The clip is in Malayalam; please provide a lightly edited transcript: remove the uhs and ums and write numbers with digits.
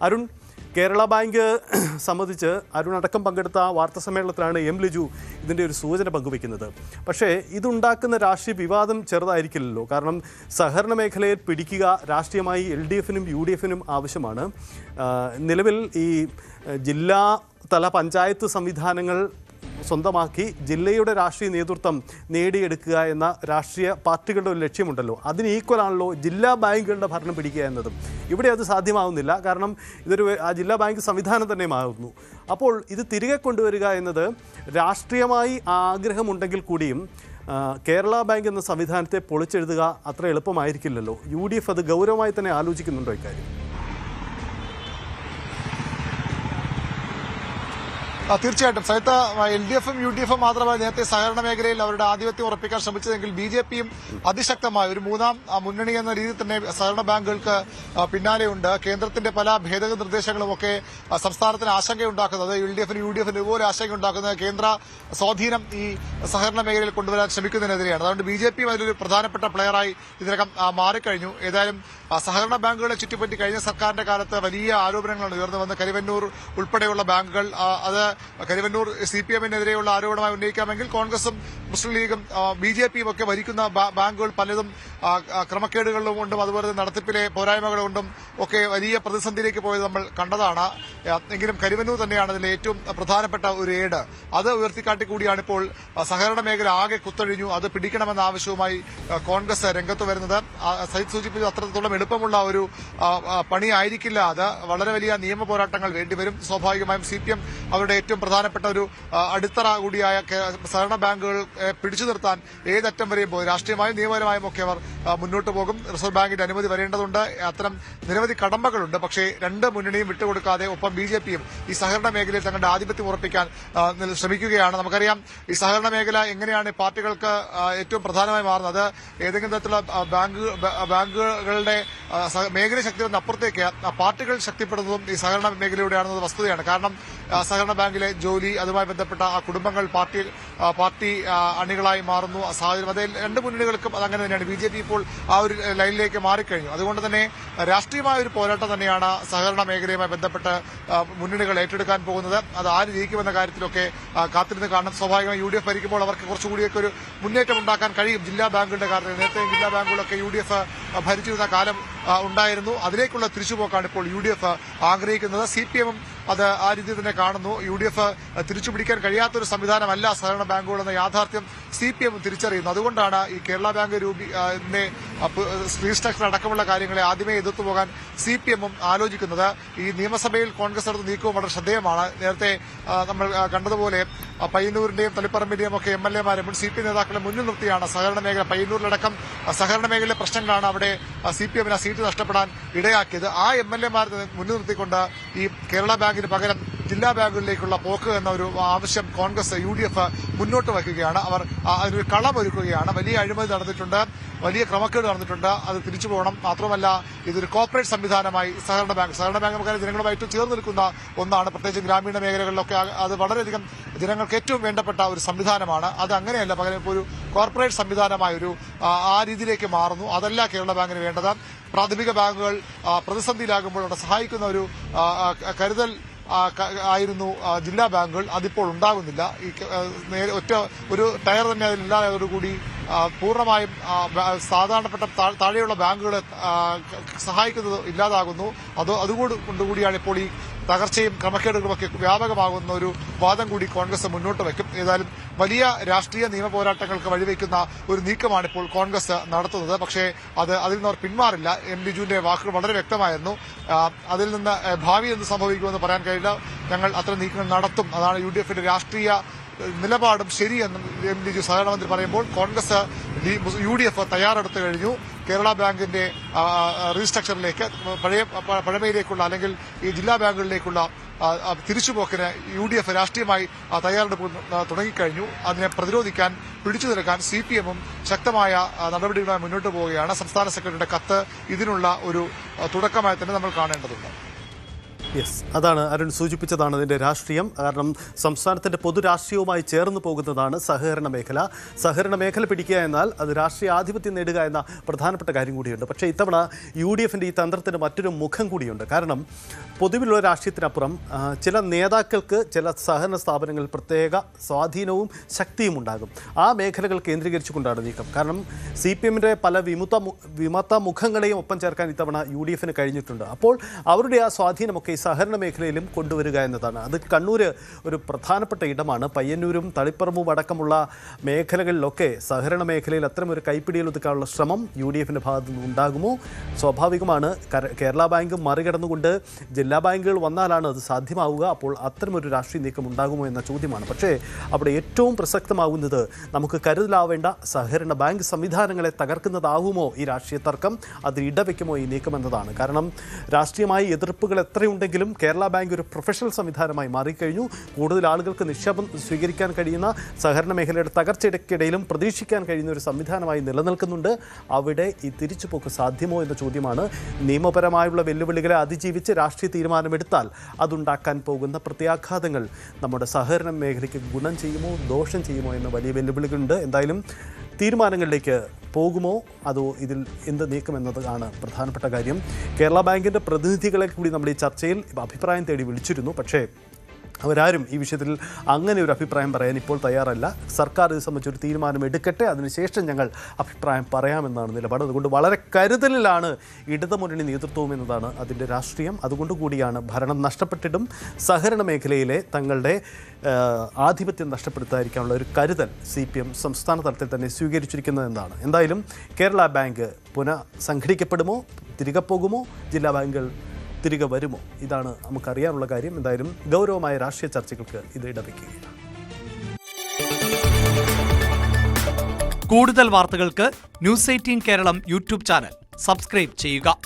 അരുൺ, കേരള ബാങ്ക് സംബന്ധിച്ച് അരുൺ അടക്കം പങ്കെടുത്ത വാർത്താ സമ്മേളനത്തിലാണ് എം ലിജു ഇതിൻ്റെ ഒരു സൂചന പങ്കുവയ്ക്കുന്നത്. പക്ഷേ ഇതുണ്ടാക്കുന്ന രാഷ്ട്രീയ വിവാദം ചെറുതായിരിക്കില്ലല്ലോ. കാരണം സഹകരണ മേഖലയെ പിടിക്കുക രാഷ്ട്രീയമായി LDF-നും UDF-നും ആവശ്യമാണ്. നിലവിൽ ഈ ജില്ലാ തല പഞ്ചായത്ത് സംവിധാനങ്ങൾ സ്വന്തമാക്കി ജില്ലയുടെ രാഷ്ട്രീയ നേതൃത്വം നേടിയെടുക്കുക എന്ന രാഷ്ട്രീയ പാർട്ടികളുടെ ഒരു ലക്ഷ്യമുണ്ടല്ലോ. അതിന് ഈക്വലാണല്ലോ ജില്ലാ ബാങ്കുകളുടെ ഭരണം പിടിക്കുക എന്നതും. ഇവിടെ അത് സാധ്യമാവുന്നില്ല. കാരണം ആ ജില്ലാ ബാങ്ക് സംവിധാനം തന്നെ മാറുന്നു. അപ്പോൾ ഇത് തിരികെ കൊണ്ടുവരിക എന്നത് രാഷ്ട്രീയമായി ആഗ്രഹമുണ്ടെങ്കിൽ കൂടിയും കേരള ബാങ്ക് എന്ന സംവിധാനത്തെ പൊളിച്ചെഴുതുക അത്ര എളുപ്പമായിരിക്കില്ലല്ലോ. UDF അത് ഗൗരവമായി തന്നെ ആലോചിക്കുന്നുണ്ടോ ഇക്കാര്യം? തീർച്ചയായിട്ടും സഹിത LDF-ഉം UDF-ഉം മാത്രമല്ല നേരത്തെ സഹകരണ മേഖലയിൽ അവരുടെ ആധിപത്യം ഉറപ്പിക്കാൻ ശ്രമിച്ചതെങ്കിൽ BJP-യും അതിശക്തമായ ഒരു മൂന്നാം മുന്നണി എന്ന രീതിയിൽ തന്നെ സഹകരണ ബാങ്കുകൾക്ക് പിന്നാലെയുണ്ട്. കേന്ദ്രത്തിന്റെ പല ഭേദഗതി നിർദ്ദേശങ്ങളും ഒക്കെ സംസ്ഥാനത്തിന് ആശങ്കയുണ്ടാക്കുന്നത്, LDF-നും UDF-നും ഇതുപോലെ ആശങ്കയുണ്ടാക്കുന്നത് കേന്ദ്ര സ്വാധീനം ഈ സഹകരണ മേഖലയിൽ കൊണ്ടുവരാൻ ശ്രമിക്കുന്നതിനെതിരെയാണ്. അതുകൊണ്ട് BJP-യും അതിലൊരു പ്രധാനപ്പെട്ട പ്ലെയറായി ഇതിനകം മാറിക്കഴിഞ്ഞു. ഏതായാലും സഹകരണ ബാങ്കുകളെ ചുറ്റിപ്പറ്റി കഴിഞ്ഞ സർക്കാരിന്റെ കാലത്ത് വലിയ ആരോപണങ്ങളാണ് ഉയർന്നു വന്നത്. കരിവന്നൂർ ഉൾപ്പെടെയുള്ള ബാങ്കുകൾ, അത് കരിവന്നൂർ CPM-നെതിരെയുള്ള ആരോപണമായി ഉന്നയിക്കാമെങ്കിൽ കോൺഗ്രസും മുസ്ലിം ലീഗും BJP-യും ഒക്കെ ഭരിക്കുന്ന ബാങ്കുകൾ പലതും ക്രമക്കേടുകളും കൊണ്ടും അതുപോലെ നടത്തിപ്പിലെ പോരായ്മകൾ കൊണ്ടും ഒക്കെ വലിയ പ്രതിസന്ധിയിലേക്ക് പോയത് നമ്മൾ കണ്ടതാണ്. എങ്കിലും കരിവന്നൂർ തന്നെയാണ് അതിലെ ഏറ്റവും പ്രധാനപ്പെട്ട ഒരു ഏട്. അത് ഉയർത്തിക്കാട്ടി കൂടിയാണ് ഇപ്പോൾ സഹകരണ മേഖല ആകെ കുത്തഴിഞ്ഞു, അത് പിടിക്കണമെന്ന ആവശ്യവുമായി കോൺഗ്രസ് രംഗത്ത് വരുന്നത്. സഹിത് സൂചിപ്പിച്ചത് അത്രത്തോളം എളുപ്പമുള്ള ഒരു പണിയായിരിക്കില്ല അത്. വളരെ വലിയ നിയമ പോരാട്ടങ്ങൾ വേണ്ടിവരും. സ്വാഭാവികമായും CPM അവരുടെ ഏറ്റവും പ്രധാനപ്പെട്ട ഒരു അടിത്തറ കൂടിയായ സഹകരണ ബാങ്കുകൾ പിടിച്ചു നിർത്താൻ ഏതറ്റം വരെയും പോയി രാഷ്ട്രീയമായും നിയമപരമായും ഒക്കെ അവർ മുന്നോട്ട് പോകും. റിസർവ് ബാങ്കിന്റെ അനുമതി വരേണ്ടതുണ്ട്. അത്തരം നിരവധി കടമ്പകളുണ്ട്. പക്ഷേ രണ്ട് മുന്നണിയും വിട്ടുകൊടുക്കാതെ ഒപ്പം BJP-യും ഈ സഹകരണ മേഖലയിൽ തങ്ങളുടെ ആധിപത്യം ഉറപ്പിക്കാൻ ശ്രമിക്കുകയാണ്. നമുക്കറിയാം ഈ സഹകരണ മേഖല എങ്ങനെയാണ് പാർട്ടികൾക്ക് ഏറ്റവും പ്രധാനമായി മാറുന്നത്. ഏതെങ്കിലും തരത്തിലുള്ള ബാങ്കുകളുടെ മേഖല ശക്തിപ്പെടുന്ന അപ്പുറത്തേക്ക് പാർട്ടികൾ ശക്തിപ്പെടുന്നതും ഈ സഹകരണ മേഖലയിലൂടെയാണെന്നത് വസ്തുതയാണ്. കാരണം സഹകരണ ബാങ്കിലെ ജോലി, അതുമായി ബന്ധപ്പെട്ട ആ കുടുംബങ്ങൾ പാർട്ടി അണികളായി മാറുന്നു സാഹചര്യം. അതിൽ രണ്ട് മുന്നണികൾക്കും അതങ്ങനെ തന്നെയാണ്. BJP ഇപ്പോൾ ആ ഒരു ലൈനിലേക്ക് മാറിക്കഴിഞ്ഞു. അതുകൊണ്ട് തന്നെ രാഷ്ട്രീയമായ ഒരു പോരാട്ടം തന്നെയാണ് സഹകരണ മേഖലയുമായി ബന്ധപ്പെട്ട് മുന്നണികൾ ഏറ്റെടുക്കാൻ പോകുന്നത്. അത് ആര് ജയിക്കുമെന്ന കാര്യത്തിലൊക്കെ കാത്തിരുന്ന് കാണണം. സ്വാഭാവികമായി UDF ഭരിക്കുമ്പോൾ അവർക്ക് കുറച്ചുകൂടിയൊക്കെ ഒരു മുന്നേറ്റം ഉണ്ടാക്കാൻ കഴിയും. ജില്ലാ ബാങ്കുകളുടെ കാര്യത്തിൽ നേരത്തെ ജില്ലാ ബാങ്കുകളൊക്കെ UDF ഭരിച്ചിരുന്ന കാലം ഉണ്ടായിരുന്നു. അതിലേക്കുള്ള തിരിച്ചുപോക്കാണ് ഇപ്പോൾ UDF ആഗ്രഹിക്കുന്നത്. CPM-ഉം അത് ആ രീതിയിൽ തന്നെ കാണുന്നു. UDF തിരിച്ചുപിടിക്കാൻ കഴിയാത്തൊരു സംവിധാനമല്ല സഹകരണ ബാങ്കുകളെന്ന യാഥാർത്ഥ്യം CPM തിരിച്ചറിയുന്നു. അതുകൊണ്ടാണ് ഈ കേരള ബാങ്ക് റീസ്ട്രക്ചർ അടക്കമുള്ള കാര്യങ്ങളെ ആദ്യമേ എതിർത്തു പോകാൻ CPM-ഉം ആലോചിക്കുന്നത്. ഈ നിയമസഭയിൽ കോൺഗ്രസ് നടത്തുന്ന നീക്കവും വളരെ ശ്രദ്ധേയമാണ്. നേരത്തെ നമ്മൾ കണ്ടതുപോലെ പയ്യന്നൂരിന്റെയും തളിപ്പറമ്പിന്റെയും ഒക്കെ MLA-മാരെ മുൻ CPM നേതാക്കളെ മുന്നിൽ നിർത്തിയാണ് സഹകരണ മേഖല, പയ്യന്നൂരിലടക്കം സഹകരണ മേഖലയിലെ പ്രശ്നങ്ങളാണ് അവിടെ CPM-ന് സീറ്റ് നഷ്ടപ്പെടാൻ ഇടയാക്കിയത്. ആ MLA-മാരെ മുന്നിൽ നിർത്തിക്കൊണ്ട് ഈ കേരള ബാങ്കിന് പകരം ജില്ലാ ബാങ്കുകളിലേക്കുള്ള പോക്ക് എന്ന ഒരു ആവശ്യം കോൺഗ്രസ് UDF മുന്നോട്ട് വയ്ക്കുകയാണ്. അവർ അതിനൊരു കളമൊരുക്കുകയാണ്. വലിയ അഴിമതി നടന്നിട്ടുണ്ട്, വലിയ ക്രമക്കേട് നടന്നിട്ടുണ്ട്, അത് തിരിച്ചു പോകണം. മാത്രമല്ല ഇതൊരു കോർപ്പറേറ്റ് സംവിധാനമായി സഹകരണ ബാങ്ക് നമുക്ക് ജനങ്ങളുമായി ചേർന്ന് നിൽക്കുന്ന ഒന്നാണ്. പ്രത്യേകിച്ച് ഗ്രാമീണ മേഖലകളിലൊക്കെ അത് വളരെയധികം ജനങ്ങൾക്ക് ഏറ്റവും വേണ്ടപ്പെട്ട ഒരു സംവിധാനമാണ്. അത് അങ്ങനെയല്ല, പകരം ഇപ്പോൾ ഒരു കോർപ്പറേറ്റ് സംവിധാനമായ ഒരു ആ രീതിയിലേക്ക് മാറുന്നു. അതല്ല കേരള ബാങ്കിന് വേണ്ടത്. പ്രാഥമിക ബാങ്കുകൾ പ്രതിസന്ധിയിലാകുമ്പോൾ അവിടെ സഹായിക്കുന്ന ഒരു കരുതൽ ആയിരുന്നു ജില്ലാ ബാങ്കുകൾ. അതിപ്പോൾ ഉണ്ടാകുന്നില്ല. ഈ ഒറ്റ ഒരു ടയർ തന്നെ അതിലില്ലാതോടുകൂടി പൂർണ്ണമായും സാധാരണപ്പെട്ട താഴെയുള്ള ബാങ്കുകളെ സഹായിക്കുന്നത് ഇല്ലാതാകുന്നു. അതുകൊണ്ടുകൂടിയാണ് ഇപ്പോൾ ഈ തകർച്ചയും ക്രമക്കേടുകളുമൊക്കെ വ്യാപകമാകുന്ന ഒരു വാദം കൂടി കോൺഗ്രസ് മുന്നോട്ട് വയ്ക്കും. ഏതായാലും വലിയ രാഷ്ട്രീയ നിയമ പോരാട്ടങ്ങൾക്ക് വഴിവെക്കുന്ന ഒരു നീക്കമാണ് ഇപ്പോൾ കോൺഗ്രസ് നടത്തുന്നത്. പക്ഷേ അതിൽ നിന്ന് അവർ പിന്മാറില്ല. എം ലിജുവിന്റെ വാക്കുകൾ വളരെ വ്യക്തമായിരുന്നു. അതിൽ നിന്ന് ഭാവി എന്ത് സംഭവിക്കുമെന്ന് പറയാൻ കഴിയില്ല. ഞങ്ങൾ അത്തരം നീക്കങ്ങൾ നടത്തും, അതാണ് UDF-ന്റെ രാഷ്ട്രീയ നിലപാടും ശരിയെന്നും എം ലിജു സഹകരണ മന്ത്രി പറയുമ്പോൾ കോൺഗ്രസ് UDF തയ്യാറെടുത്തു കഴിഞ്ഞു. കേരള ബാങ്കിന്റെ റീസ്ട്രക്ചറിലേക്ക് പഴമയിലേക്കുള്ള അല്ലെങ്കിൽ ഈ ജില്ലാ ബാങ്കുകളിലേക്കുള്ള തിരിച്ചുപോക്കിന് UDF രാഷ്ട്രീയമായി തയ്യാറെടുപ്പ് തുടങ്ങിക്കഴിഞ്ഞു. അതിനെ പ്രതിരോധിക്കാൻ, പിടിച്ചു നിൽക്കാൻ CPM-ഉം ശക്തമായ നടപടികളുമായി മുന്നോട്ട് പോവുകയാണ്. സംസ്ഥാന സെക്രട്ടറിയുടെ കത്ത് ഇതിനുള്ള ഒരു തുടക്കമായി തന്നെ നമ്മൾ കാണേണ്ടതുണ്ട്. യെസ്, അതാണ് അരുൺ സൂചിപ്പിച്ചതാണ് അതിൻ്റെ രാഷ്ട്രീയം. കാരണം സംസ്ഥാനത്തിൻ്റെ പൊതുരാഷ്ട്രീയവുമായി ചേർന്ന് പോകുന്നതാണ് സഹകരണ മേഖല. സഹകരണ മേഖല പിടിക്കുക എന്നാൽ അത് രാഷ്ട്രീയ ആധിപത്യം നേടുക എന്ന പ്രധാനപ്പെട്ട കാര്യം കൂടിയുണ്ട്. പക്ഷേ ഇത്തവണ UDF-ന്റെ ഈ തന്ത്രത്തിന് മറ്റൊരു മുഖം കൂടിയുണ്ട്. കാരണം പൊതുവിലുള്ള രാഷ്ട്രീയത്തിനപ്പുറം ചില നേതാക്കൾക്ക് ചില സഹകരണ സ്ഥാപനങ്ങളിൽ പ്രത്യേക സ്വാധീനവും ശക്തിയും ഉണ്ടാകും. ആ മേഖലകൾ കേന്ദ്രീകരിച്ചുകൊണ്ടാണ് നീക്കം. കാരണം CPM-ന്റെ പല വിമത മുഖങ്ങളെയും ഒപ്പം ചേർക്കാൻ ഇത്തവണ UDF-ന് കഴിഞ്ഞിട്ടുണ്ട്. അപ്പോൾ അവരുടെ ആ സ്വാധീനമൊക്കെ ഈ സഹകരണ മേഖലയിലും കൊണ്ടുവരിക എന്നതാണ്. അത് കണ്ണൂർ ഒരു പ്രധാനപ്പെട്ട ഇടമാണ്. പയ്യന്നൂരും തളിപ്പറമ്പും അടക്കമുള്ള മേഖലകളിലൊക്കെ സഹകരണ മേഖലയിൽ അത്തരമൊരു കൈപ്പിടിയിൽ ഒതുക്കാനുള്ള ശ്രമം UDF-ന്റെ ഭാഗത്തു നിന്ന് ഉണ്ടാകുമോ? സ്വാഭാവികമാണ്. കേരള ബാങ്ക് മറികടന്നുകൊണ്ട് ജില്ലാ ബാങ്കുകൾ വന്നാലാണ് അത് സാധ്യമാവുക. അപ്പോൾ അത്തരമൊരു രാഷ്ട്രീയ നീക്കം ഉണ്ടാകുമോ എന്ന ചോദ്യമാണ്. പക്ഷേ അവിടെ ഏറ്റവും പ്രസക്തമാകുന്നത് നമുക്ക് കരുതലാവേണ്ട സഹകരണ ബാങ്ക് സംവിധാനങ്ങളെ തകർക്കുന്നതാകുമോ ഈ രാഷ്ട്രീയ തർക്കം, അതിൽ ഇടവെക്കുമോ ഈ നീക്കം എന്നതാണ്. കാരണം രാഷ്ട്രീയമായി എതിർപ്പുകൾ എത്രയുണ്ടെങ്കിലും കേരള ബാങ്ക് ഒരു പ്രൊഫഷണൽ സംവിധാനമായി മാറിക്കഴിഞ്ഞു. കൂടുതൽ ആളുകൾക്ക് നിക്ഷേപം സ്വീകരിക്കാൻ കഴിയുന്ന സഹകരണ മേഖലയുടെ തകർച്ചയ്ക്കിടയിലും പ്രതീക്ഷിക്കാൻ കഴിയുന്ന ഒരു സംവിധാനമായി നിലനിൽക്കുന്നുണ്ട്. അവിടെ ഈ തിരിച്ചുപോക്ക് സാധ്യമോ എന്ന ചോദ്യമാണ്. നിയമപരമായുള്ള വെല്ലുവിളികളെ അതിജീവിച്ച് രാഷ്ട്രീയ തീരുമാനമെടുത്താൽ അതുണ്ടാക്കാൻ പോകുന്ന പ്രത്യാഘാതങ്ങൾ നമ്മുടെ സഹകരണ മേഖലയ്ക്ക് ഗുണം ചെയ്യുമോ ദോഷം ചെയ്യുമോ എന്ന വലിയ വെല്ലുവിളികളുണ്ട്. എന്തായാലും തീരുമാനങ്ങളിലേക്ക് പോകുമോ അതോ ഇതിൽ എന്ത് നീക്കമെന്നതാണ് പ്രധാനപ്പെട്ട കാര്യം. കേരള ബാങ്കിൻ്റെ പ്രതിനിധികളെ കൂടി നമ്മൾ ഈ ചർച്ചയിൽ അഭിപ്രായം തേടി വിളിച്ചിരുന്നു. പക്ഷേ അവരാരും ഈ വിഷയത്തിൽ അങ്ങനെ ഒരു അഭിപ്രായം പറയാൻ ഇപ്പോൾ തയ്യാറല്ല. സർക്കാർ ഇത് സംബന്ധിച്ചൊരു തീരുമാനം എടുക്കട്ടെ, അതിനുശേഷം ഞങ്ങൾ അഭിപ്രായം പറയാമെന്നാണ് നിലപാട്. അതുകൊണ്ട് വളരെ കരുതലിലാണ് ഇടതുമുന്നണി നേതൃത്വവും എന്നതാണ് അതിൻ്റെ രാഷ്ട്രീയം. അതുകൊണ്ടുകൂടിയാണ് ഭരണം നഷ്ടപ്പെട്ടിട്ടും സഹകരണ മേഖലയിലെ തങ്ങളുടെ ആധിപത്യം നഷ്ടപ്പെടുത്താതിരിക്കാനുള്ള ഒരു കരുതൽ CPM സംസ്ഥാന തലത്തിൽ തന്നെ സ്വീകരിച്ചിരിക്കുന്നതെന്നാണ്. എന്തായാലും കേരള ബാങ്ക് പുനഃസംഘടിക്കപ്പെടുമോ, തിരികെ പോകുമോ, ജില്ലാ ബാങ്കുകൾ തിരികെ വരുമോ, ഇതാണ് നമുക്കറിയാനുള്ള കാര്യം. എന്തായാലും ഗൗരവമായ രാഷ്ട്രീയ ചർച്ചകൾക്ക് ഇത് ഇടവയ്ക്കുകയാണ്. കൂടുതൽ വാർത്തകൾക്ക് News 18 Keralam YouTube channel subscribe ചെയ്യുക.